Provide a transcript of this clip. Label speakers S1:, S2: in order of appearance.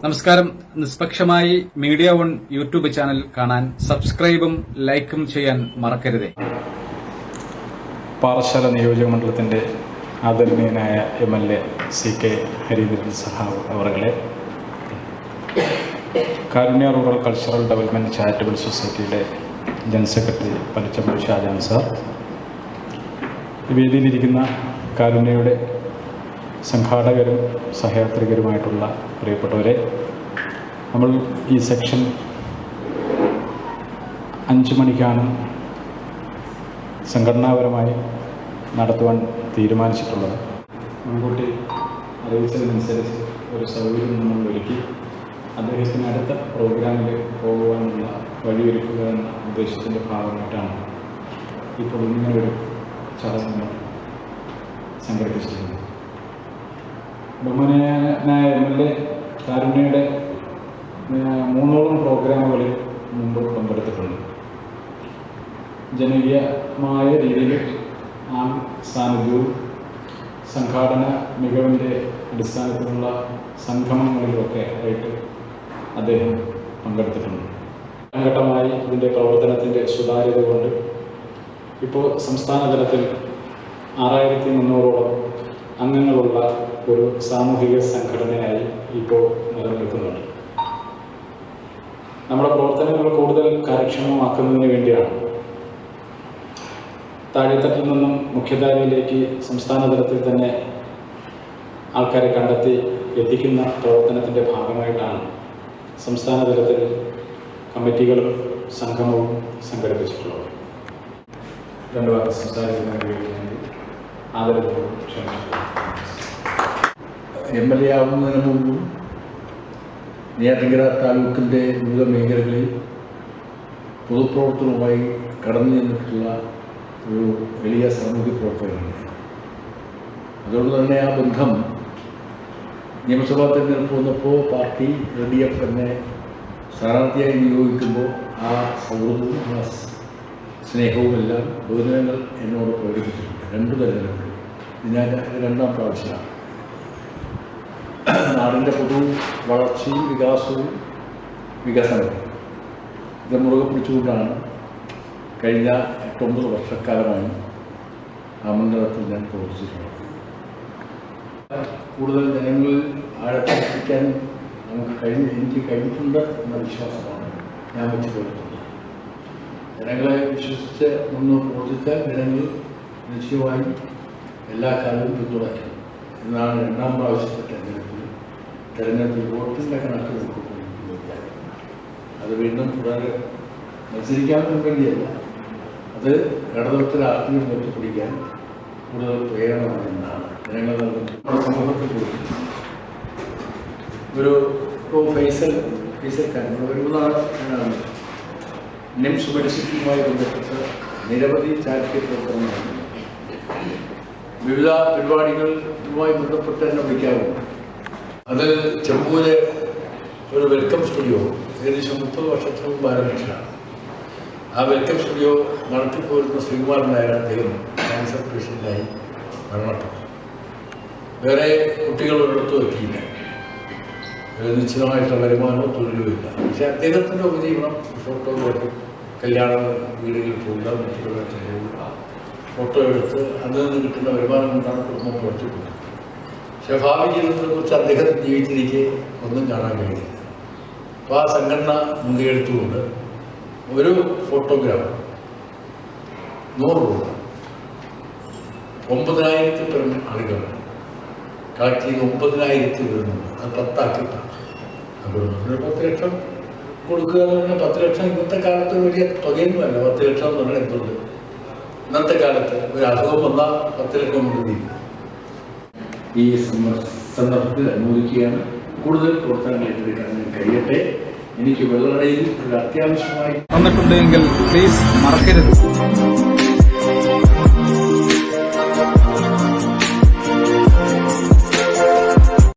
S1: നമസ്കാരം. നിഷ്പക്ഷമായി media one YouTube channel കാണാൻ സബ്സ്ക്രൈബും ലൈക്കും ചെയ്യാൻ മറക്കരുതേ.
S2: പാറശാല നിയോജകമണ്ഡലത്തിന്റെ ആദരണീയനായ MLA CK ഹരീന്ദ്രൻ സഹാവ് അവരുടെ കാരുണ്യ റൂറൽ കൾച്ചറൽ ഡെവലപ്മെന്റ് ചാരിറ്റബിൾ സൊസൈറ്റിയുടെ ജനറൽ സെക്രട്ടറി പനച്ചമ്പൂർ ഷാജാൻ സാർ, വേദിയിലിരിക്കുന്ന കാരുണ്യയുടെ സംഘാടകരും സഹയാത്രികരുമായിട്ടുള്ള പ്രിയപ്പെട്ടവരെ, നമ്മൾ ഈ സെക്ഷൻ 5 മണിക്കാണ് സംഘടനാപരമായി നടത്തുവാൻ തീരുമാനിച്ചിട്ടുള്ളത്. മുൻകൂട്ടി അറിയിച്ചതിനനുസരിച്ച് ഒരു സൗകര്യം നമ്മൾ ഒരുക്കി അദ്ദേഹത്തിന് അടുത്ത പ്രോഗ്രാമിൽ പോകുവാനുള്ള വഴിയൊരുക്കുക എന്ന ഉദ്ദേശത്തിൻ്റെ ഭാഗമായിട്ടാണ് ഇപ്പോൾ ഇങ്ങനൊരു ചടങ്ങ് സംഘടിപ്പിച്ചിട്ടുള്ളത്. ബഹുമാനായ MLA കാരുണ്യയുടെ 3ഓളം പ്രോഗ്രാമുകളിൽ മുമ്പ് പങ്കെടുത്തിട്ടുണ്ട്. ജനകീയമായ രീതിയിൽ ആ സാന്നിധ്യവും സംഘാടന മികവിൻ്റെ അടിസ്ഥാനത്തിലുള്ള സംഗമങ്ങളിലൊക്കെ ആയിട്ട് അദ്ദേഹം പങ്കെടുത്തിട്ടുണ്ട്. ഘട്ടമായി ഇതിൻ്റെ പ്രവർത്തനത്തിൻ്റെ സുതാര്യത കൊണ്ട് ഇപ്പോൾ സംസ്ഥാന തലത്തിൽ 6300ഓളം അംഗങ്ങളുള്ള ഒരു സാമൂഹിക സംഘടനയായി ഇപ്പോൾ നിലനിൽക്കുന്നുണ്ട്. നമ്മുടെ പ്രവർത്തനങ്ങൾ കൂടുതൽ കാര്യക്ഷമമാക്കുന്നതിന് വേണ്ടിയാണ് താഴെത്തട്ടിൽ നിന്നും മുഖ്യധാരയിലേക്ക് സംസ്ഥാന തലത്തിൽ തന്നെ ആൾക്കാരെ കണ്ടെത്തി എത്തിക്കുന്ന പ്രവർത്തനത്തിൻ്റെ ഭാഗമായിട്ടാണ് സംസ്ഥാന തലത്തിൽ കമ്മിറ്റികളും സംഗമവും സംഘടിപ്പിച്ചിട്ടുള്ളത്. 2 വാക്ക് സംസാരിക്കുന്നതിന് വേണ്ടി ആദരവോടും ക്ഷണിച്ചു.
S3: MLA ആവുന്നതിന് മുമ്പും നെയ്യാറ്റിൻകര താലൂക്കിൻ്റെ വിവിധ മേഖലകളിൽ പൊതുപ്രവർത്തനവുമായി കടന്നു ചെന്നിട്ടുള്ള ഒരു വലിയ സാമൂഹ്യ പ്രവർത്തകനാണ്. അതുകൊണ്ട് തന്നെ ആ ബന്ധം നിയമസഭാ തെരഞ്ഞെടുപ്പ് വന്നപ്പോൾ പാർട്ടി LDF എന്നെ സ്ഥാനാർത്ഥിയായി നിയോഗിക്കുമ്പോൾ ആ സൗഹൃദവും ആ സ്നേഹവും എല്ലാം ബഹുജനങ്ങൾ എന്നോട് പ്രകടിപ്പിച്ചിട്ടുണ്ട്. 2 തെരഞ്ഞെടുപ്പിൽ ഞാൻ 2ാം പ്രാവശ്യമാണ്. നാടിൻ്റെ പൊതു വളർച്ചയും വികാസവും വികസനവും ഇത് മുറുകെ പിടിച്ചുകൊണ്ടാണ് കഴിഞ്ഞ 8-9 വർഷക്കാലമായി ആ മണ്ഡലത്തിൽ ഞാൻ പ്രവർത്തിച്ചിട്ടുള്ളത്. കൂടുതൽ ജനങ്ങളിൽ ആഴത്തിലെത്തിക്കാൻ എനിക്ക് കഴിഞ്ഞിട്ടുണ്ട് എന്ന വിശ്വാസമാണ് ഞാൻ വെച്ച് പുലർത്തുന്നത്. ജനങ്ങളെ വിശ്വസിച്ച് മുന്നോട്ട് പ്രവർത്തിച്ചാൽ ജനങ്ങൾ നിശ്ചയമായും എല്ലാ കാലവും പിന്തുണയ്ക്കും എന്നാണ് 2ാം പ്രാവശ്യത്തെ തെരഞ്ഞെടുപ്പിൽ വോട്ടിൻ്റെ കണക്ക് നോക്കിക്കൊണ്ടിരിക്കുന്നത്. അത് വീണ്ടും തുടരെ മത്സരിക്കാൻ വേണ്ടിയല്ല, അത് ഇടതുപക്ഷ രാഷ്ട്രീയം വെച്ചുപിടിക്കാൻ കൂടുതൽ പ്രേരണമാണെന്നാണ് ജനങ്ങൾ നമ്മുടെ സമൂഹത്തിൽ കൂടി. ഒരു ഫൈസൽ വരുന്നതാണ് NIMS മെഡിസിറ്റിയുമായി ബന്ധപ്പെട്ട് നിരവധി ചാരിറ്റി പ്രവർത്തനങ്ങൾ, വിവിധ പരിപാടികളുമായി ബന്ധപ്പെട്ട് തന്നെ വിളിക്കാറുണ്ട്. അത് ചെമ്പൂര് ഒരു വെൽക്കം സ്റ്റുഡിയോ ഏകദേശം 30 വർഷത്തിന് മുമ്പ് ആരംഭിച്ചതാണ്. ആ വെൽക്കം സ്റ്റുഡിയോ നടത്തിപ്പോരുന്ന ശ്രീകുമാരൻ നായർ അദ്ദേഹം ക്യാൻസർ പേഷ്യൻ്റായി മരണപ്പെട്ടു. വേറെ കുട്ടികൾ ഒരിടത്തും എത്തിയില്ല, നിശ്ചിതമായിട്ടുള്ള വരുമാനമോ തൊഴിലോ ഇല്ല. പക്ഷേ അദ്ദേഹത്തിൻ്റെ ഉപജീവനം ഫോട്ടോഗ്രാഫി, കല്യാണ വീടുകളിൽ പോവുക, മറ്റുള്ളവരുടെ പോവുക, ഫോട്ടോ എടുത്ത് അതിൽ നിന്ന് കിട്ടുന്ന വരുമാനം കൊണ്ടാണ് കുടുംബം പ്രവർത്തിക്കുന്നത്. പക്ഷേ ഭാവി ജീവിതത്തെക്കുറിച്ച് അദ്ദേഹം ജീവിച്ചിരിക്കെ ഒന്നും കാണാൻ കഴിയില്ല. അപ്പോൾ ആ സംഘടന മുൻകൈയെടുത്തുകൊണ്ട് ഒരു ഫോട്ടോഗ്രാഫ് 100 രൂപ 9,000 പേർ ആളുകൾ കളക്ട് ചെയ്ത് 9,000 വരുന്നുണ്ട്. അത് 10 ആക്കിയിട്ടാണ്. അപ്പോൾ 10 ലക്ഷം കൊടുക്കുക എന്ന് പറഞ്ഞാൽ 10 ലക്ഷം ഇന്നത്തെ കാലത്ത് വലിയ തുകയൊന്നുമല്ല. 10 ലക്ഷം എന്ന് പറഞ്ഞാൽ എന്തുണ്ട് ഇന്നത്തെ കാലത്ത് ഒരു അസുഖം വന്നാൽ 10 ലക്ഷം കൊണ്ട് തീരും. ഈ സന്ദർഭത്തിൽ അനുവദിക്കുകയാണ്. കൂടുതൽ പ്രവർത്തനങ്ങൾ ഏറ്റെടുക്കാൻ കഴിയട്ടെ. എനിക്ക് വെള്ളടയിൽ ഒരു അത്യാവശ്യമായി
S1: വന്നിട്ടുണ്ടെങ്കിൽ പ്ലീസ് മറക്കരുത്.